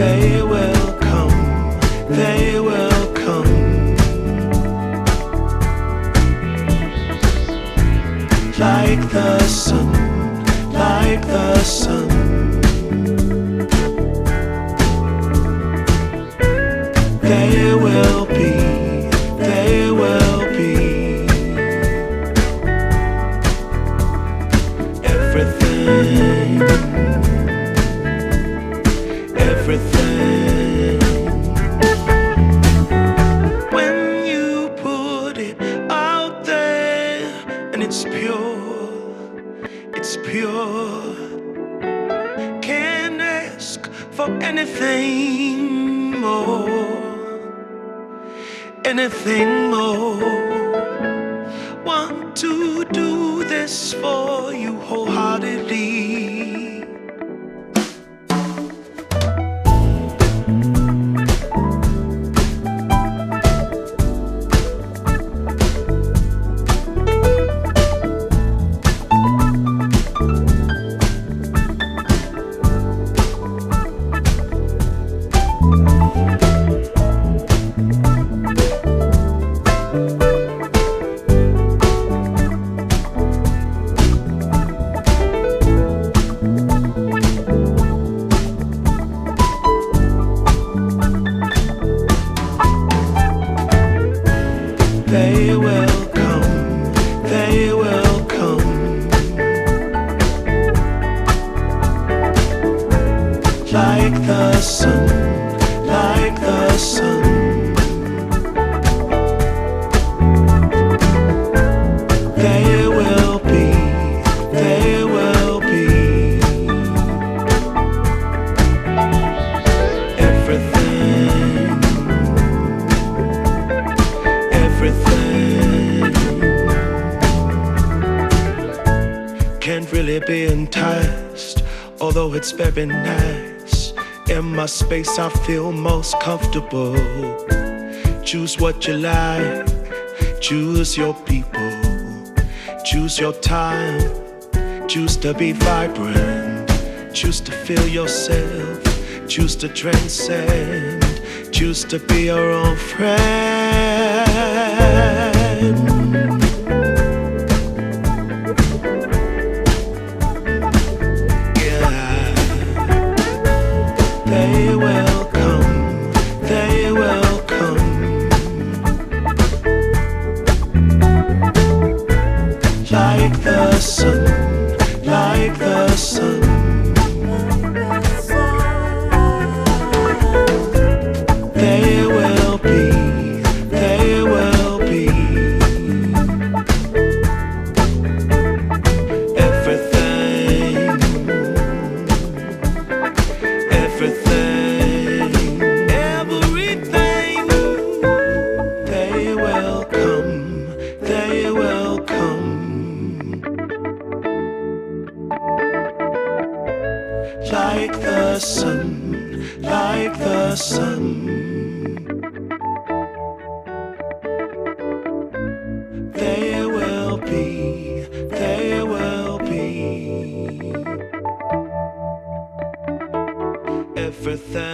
They will come, they will come. Like the sun, like the sun. They will be, they will be. Everything, everything. When you put it out there and it's pure, can't ask for anything more, anything more. Want to do this for you wholeheartedly. They will come, they will come. Like the sun, like the sun. They will be, they will be. Everything, everything. Can't really be enticed, although it's very nice. In my space I feel most comfortable. Choose what you like, choose your people, choose your time, choose to be vibrant, choose to feel yourself, choose to transcend, choose to be your own friend. They will come, they will come. Like the sun, like the sun. They will be, they will be. Everything, everything, everything. They will come, they will come. Like the sun, like the sun. They will be, they will be. Everything.